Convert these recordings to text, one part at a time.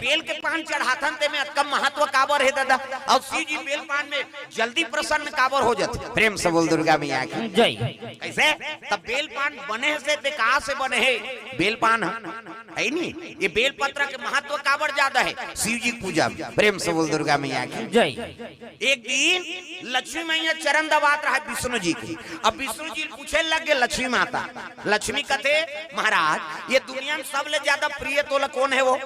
Bell के पान चढ़ाथन ते में कम महत्व काबर है दादा और शिव जी बेल पान में जल्दी प्रसन्न काबर हो जाते। प्रेम से बोल दुर्गा मैया की जय। कैसे तब बेल पान बने से ते कहां से बने है बेल पान है नहीं, ये बेल पत्र के महत्व काबर ज्यादा है शिव जी पूजा में। प्रेम से बोल दुर्गा मैया की जय। एक दिन लक्ष्मी मैया चरण दबात रहा विष्णु जी की। अब विष्णु जी पूछे लगे लक्ष्मी माता, लक्ष्मी कहते महाराज ये दुनिया में सबले ज्यादा प्रिय तोला कौन है वो?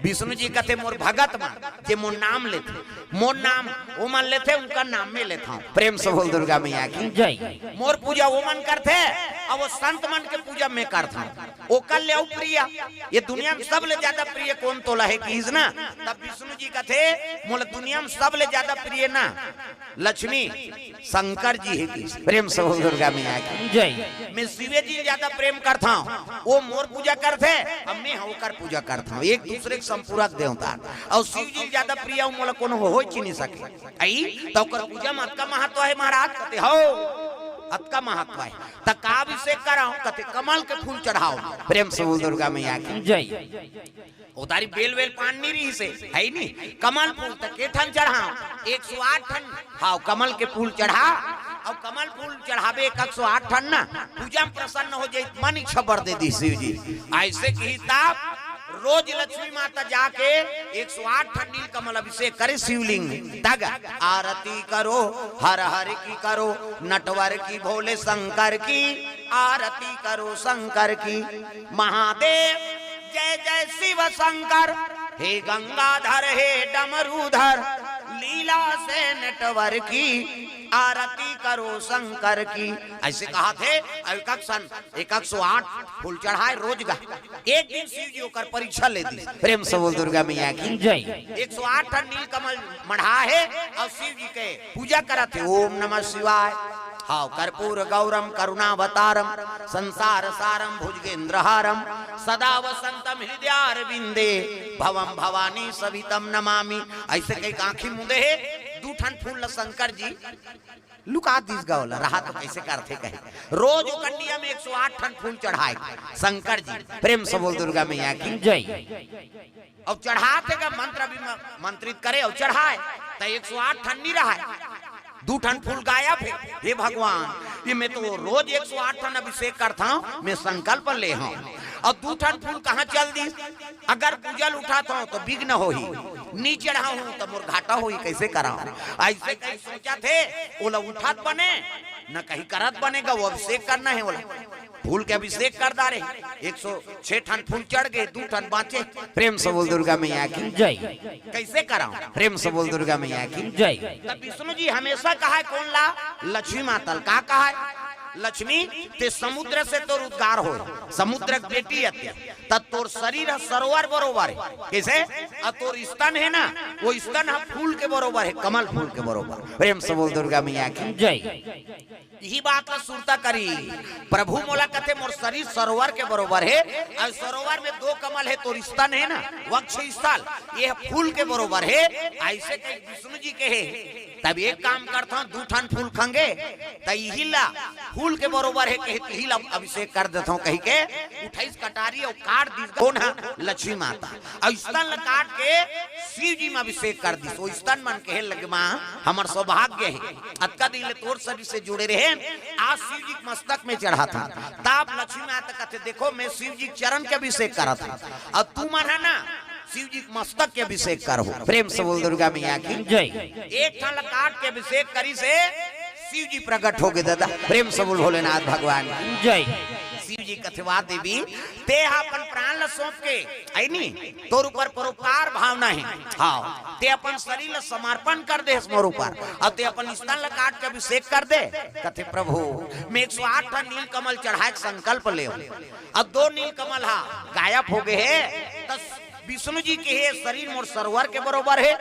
विष्णु जी कहते मोर भगत मान जे मोर नाम लेते, मोर नाम वो मन लेते उनका नाम में लेता हूँ। प्रेम से बोल दुर्गा मैया की जय। मोर पूजा वो मन करते और वो संत मन के पूजा में करता हूँ, वो कर ले प्रिय। ये दुनिया में सबले ज्यादा प्रिय कौन तोला है कीज ना? तब विष्णु जी कहते मोला दुनिया में सबले ज्यादा प्रिय ना लक्ष्मी शंकर जी है कीज। प्रेम से बोल दुर्गा मैया की जय। मैं शिवे जी ज्यादा प्रेम करता हूँ, वो मोर पूजा करते अब मैं होकर पूजा करता हूँ। एक दूसरे संपूरक देवता और शिव जी ज्यादा प्रिय मोला कोनो हो ही नहीं सके। आई तो कर पूजा में अतका महत्व है महाराज कहते हो अतका महत्व है त का अभिषेक कराओ कहते कमल के फूल चढ़ाओ। प्रेम से बोल दुर्गा मैया की जय। उतारी बेल वेल पान नहीं रही से है नहीं, कमल फूल तक के ठन चढ़ाओ 108 ठन हाउ कमल के फूल चढ़ा और कमल फूल चढ़ावे 108 ठन ना पूजा में प्रसन्न हो जाए मन इच्छा बढ़ दे दी शिव जी। ऐसे की ताप रोज लक्ष्मी माता जाके 108 ठन नील कमल अभिषेक करे शिवलिंग तग आरती करो हर हर की करो नटवर की भोले शंकर की आरती करो शंकर की महादेव जय जय शिव शंकर हे गंगाधर हे डमरूधर लीला से नटवर की आरती करो शंकर की। ऐसे कहा थे 108 फूल चढ़ाए रोज गा। एक दिन शिव जी होकर परीक्षा ले दी। प्रेम से बोल दुर्गा मैया की जय। 108 टन नील कमल मढ़ा है और शिव जी के पूजा करा थे। ओम नमः शिवाय हाउ कर्पूर गौरम करुणावतारम संसार सारम भुजगेंद्रहारम सदा वसंतम हृदयारविंदे भवम भवानी सवितम नमामि। ऐसे कई आंखी मुंदे है दू ठन फूल शंकर जी लुका दिस गौला रहा तो कैसे करते कहे रोज कंडिया में 108 ठन फूल चढ़ाए शंकर जी। प्रेम से बोल दुर्गा मैया की जय। और चढ़ाते का मंत्र भी मंत्रित करे और चढ़ाए तो 108 ठन नहीं रहा दू ठन फूल गायब है। हे भगवान ये मैं तो रोज 108 ठन अभिषेक करता हूँ, मैं संकल्प ले हूँ और दू ठन फूल कहाँ चल दी? अगर पूजल उठाता हूँ तो विघ्न हो ही, नी चढ़ा हूँ तो मोर घाटा हो ही, कैसे कराऊं? ऐसे कहीं सोचा थे ओला उठात बने न कहीं करत बनेगा, वो अभिषेक करना है ओला फूल के अभिषेक कर डारे 106 ठन फूल चढ़ गए 2 ठन बाँचे। प्रेम से बोल दुर्गा मैया की जय। कैसे कराऊं? प्रेम से बोल दुर्गा मैया की जय। तब विष्णु जी हमेशा कहा है कौन ला लक्ष्मी माता का कहा है लक्ष्मी ते समुद्र से तोर उद्गार हो, समुद्र बेटी अत्य तब तोर शरीर सरोवर बरोबर है। कैसे तोर स्तन है ना वो स्तन फूल के बरोबर है, कमल फूल के बरोबर। प्रेम से बोल दुर्गा मैया की जय। यही बात ला सुनता करी प्रभु मोला कहते मोर शरीर सरोवर के बरोबर है और सरोवर में 2 कमल है तोर स्तन है ना वक्ष स्थल ये फूल के बरोबर है। ऐसे कहीं विष्णु जी के है तब एक काम करता हूँ 2 ठन फूल खंगे तो यही ला फूल के बरोबर है कही ला अभिषेक कर देता हूँ कही के 28 कटारी और काट दी कौन है लक्ष्मी माता और स्तन काट के शिव जी में अभिषेक कर दी। तो स्तन मन कहे लगे माँ हमार सौभाग्य है अतका दिन तोर शरीर से जुड़े रहे आज शिव जी मस्तक में चढ़ा था तब लक्ष्मी माता कहते देखो मैं शिव जी चरण के अभिषेक करा था और तू मन है ना शिव जी मस्तक के अभिषेक करो। प्रेम से बोल दुर्गा मैया की जय। एक ठन काट के अभिषेक करी से शिव जी प्रकट हो गए दादा। प्रेम से बोल भोलेनाथ भगवान की जय। शिव जी कथवा देवी ते अपन प्राण ल सौंप के आई नी तोर ऊपर परोपकार भावना है हाँ ते अपन शरीर ल समर्पण कर दे मोर ऊपर और ते अपन स्तन ल काट के अभिषेक कर दे। कथे प्रभु मैं 108 ठन नील कमल चढ़ाए संकल्प ले अब 2 नील कमल हा गायब हो गए है। विष्णु जी के है शरीर मोर सरोवर के बरोबर है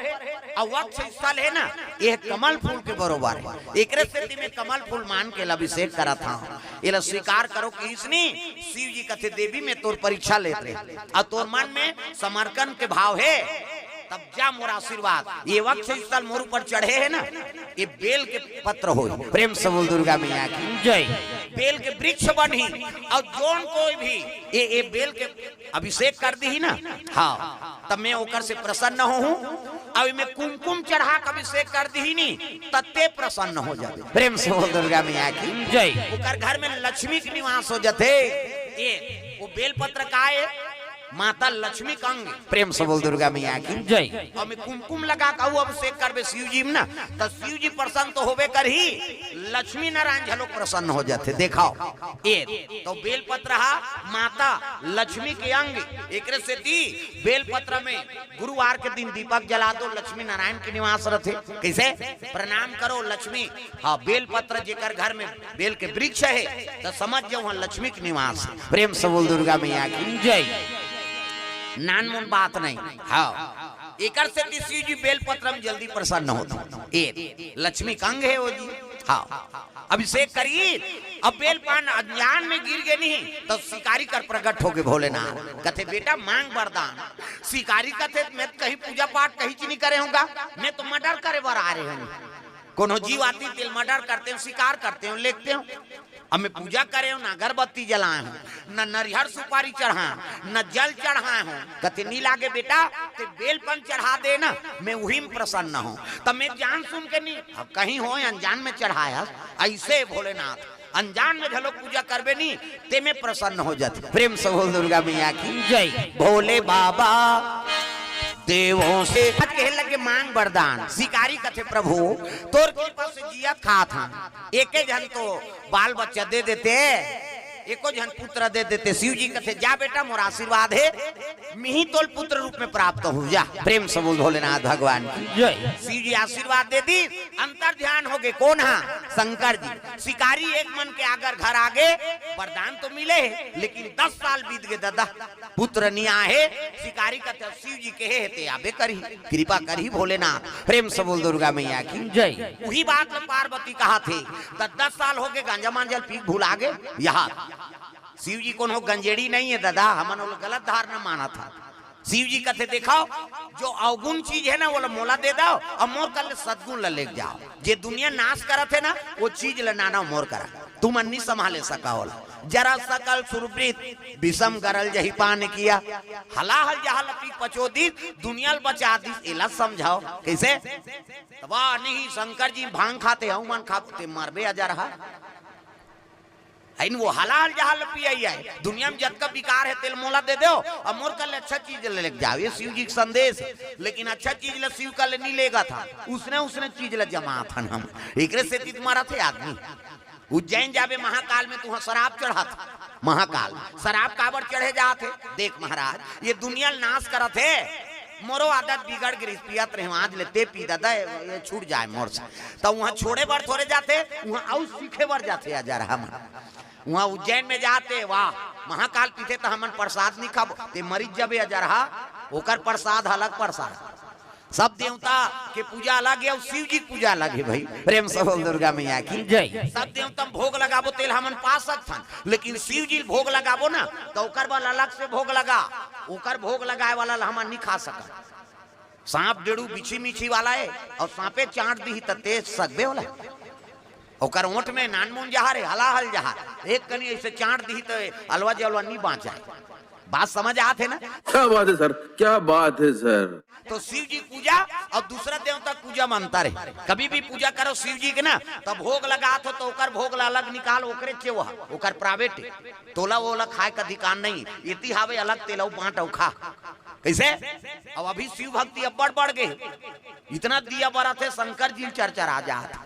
और वक्ष स्थल है ना ये कमल फूल के बरोबर है। एक स्थिति में कमल फूल मान के अभिषेक करा था ये स्वीकार करो कि इसने शिव जी कथे देवी में तोर परीक्षा लेते और तोर मन में समर्पण के भाव है तब जा मोर आशीर्वाद। ये वक्त से स्थल मोर ऊपर चढ़े है ना, ये बेल के पत्र हो। प्रेम से बोल दुर्गा मैया की जय। बेल के वृक्ष बनी और जोन कोई भी ये बेल के अभिषेक कर दी ना, हाँ तब मैं ओकर से प्रसन्न हूँ। अब मैं कुमकुम चढ़ा कर अभिषेक कर दी नहीं तत्ते प्रसन्न हो जाते। प्रेम से बोल दुर्गा मैया की जय। ओकर घर में लक्ष्मी के निवास हो जाते। ये वो बेल पत्र का है माता लक्ष्मी का अंग। प्रेम से बोल दुर्गा मैया की जय। और मैं कुमकुम लगा का अभिषेक करबे शिव जी में ना, तो शिव जी प्रसन्न तो होबे कर ही, लक्ष्मी नारायण झलोक प्रसन्न हो जाते। देखाओ ये तो बेल पत्र हा माता लक्ष्मी के अंग। एक से दी बेल पत्र में गुरुवार के दिन दीपक जला दो, लक्ष्मी नारायण के निवास रहते। कैसे प्रणाम करो लक्ष्मी। हाँ बेल पत्र जेकर घर में बेल के वृक्ष है तो समझ जाओ लक्ष्मी के निवास। प्रेम से बोल दुर्गा मैया की जय। नानमुन बात नहीं। हाँ एकर से शिव जी बेल पत्र में जल्दी प्रसन्न होते। ये लक्ष्मी कंग है वो जी। हाँ अभिषेक करिए। अब बेल पान अज्ञान में गिर गए नहीं तो शिकारी कर प्रकट हो गए भोलेनाथ। कथे बेटा मांग वरदान। शिकारी कथे मैं कहीं पूजा पाठ कहीं चीज नहीं करे होगा, मैं तो मर्डर करे बर आ रहे हूँ। कोनो जीव आती तेल मर्डर करते हो, शिकार करते हो, लेखते हो। अब मैं पूजा करे हूँ ना अगरबत्ती जलाए हूँ, न नरिहर सुपारी चढ़ा, न जल चढ़ाए हूँ। कहते नहीं लागे बेटा ते बेलपन चढ़ा दे ना, मैं वही में प्रसन्न हूँ। तब मैं जान सुन के नहीं अब कहीं हो अनजान में चढ़ाया। ऐसे भोलेनाथ अनजान में झलो पूजा करबे नहीं ते में प्रसन्न हो जाते। प्रेम से बोल दुर्गा मैया की जय। भोले बाबा देवों से कहे लगे मांग वरदान। शिकारी कथे प्रभु तोर कृपा से जिया खा था, एक जन तो बाल बच्चा दे देते, एको जन पुत्र दे देते। शिव जी कथे जा बेटा मोर आशीर्वाद है, मिही तोल पुत्र रूप में प्राप्त हो जा। प्रेम से बोल भोलेनाथ भगवान जय। शिव जी आशीर्वाद दे दी, अंतर ध्यान हो गए। कौन हा शंकर जी। शिकारी एक मन के अगर घर आगे वरदान तो मिले लेकिन 10 साल बीत गए दादा पुत्र नहीं आए। शिकारी का शिव जी कहे है ते आबे करी, कृपा करी भोलेनाथ। प्रेम से बोल दुर्गा मैया की जय। वही बात पार्वती कहा थे 10 साल हो गए गांजा मांजल पी भूला गए। यहाँ शिव जी को गंजेड़ी नहीं है दादा, हमन गलत धारणा माना था। शिव जी कहते दिखाओ जो अवगुण चीज है ना वो मोला दे दो और मोर कर ले सदगुण ले जाओ। जे दुनिया नाश करत है ना वो चीज ले नाना मोर करा, तुम नहीं संभाले सका होला। जरा सकल सुरप्रीत विषम गरल जही पान किया, हलाहल जहाल पी पचोदी दुनिया बचा दी। एला समझाओ कैसे। वाह नहीं शंकर जी भांग खाते हूँ मन खाते मरबे आ जा रहा। वो हलाल जहाल पिया है दुनिया में जब का विकार है तेल मोला दे दो और मोर कल अच्छा चीज ले जाओ। ये शिव जी का संदेश। लेकिन अच्छा चीज ले शिव कल नहीं लेगा था, उसने चीज ले जमा था। हम एक से तुम्हारा थे आदमी उज्जैन जावे महाकाल में तुहा शराब चढ़ा था। महाकाल शराब काबर चढ़े जाते। देख महाराज ये दुनिया नाश करा थे, मोरो आदत बिगड़ गई पियत रहे आज लेते पी दादा ये छूट जाए मोर से। तो वहाँ छोड़े बार थोड़े जाते, वहाँ और सीखे बार जाते आ जा रहा। वहाँ उज्जैन में जाते वाह महाकाल पीते तो हमन प्रसाद नहीं खाबो ते मरीज जबे जा रहा। ओकर प्रसाद अलग प्रसाद, सब देवता के पूजा अलग है और शिव जी की पूजा अलग है भाई। प्रेम से बोल दुर्गा मैया की जय। सब देवता भोग लगाबो तेल हमन पा सकथन, लेकिन शिव जी भोग लगाबो ना तो ओकर वाला अलग से भोग लगा, ओकर भोग लगाए वाला हमन नहीं खा सकत। सांप डेड़ू बिछी मिछी वाला है और सांपे चाट दी त तेज सकबे वाला ओकर ओंठ में नानमुन जहार है हलाहल जहार एक कनी ऐसे चाट दी तो अलवा जलवा नहीं बाँच जाए। बात समझ आते ना। क्या बात है सर, क्या बात है सर। तो शिव जी पूजा और दूसरा देवता पूजा मानता रहे। कभी भी पूजा करो शिव जी के ना तो भोग लगा तो ओकर भोग अलग निकाल ओकरे चेवा ओकर प्राइवेट तोला वो खाए का अधिकार नहीं। इति हावे अलग तेला बांट खा कैसे। अब अभी शिव भक्ति अब बढ़ गए, इतना दिया बड़ा थे शंकर जी चर्चा आ जात।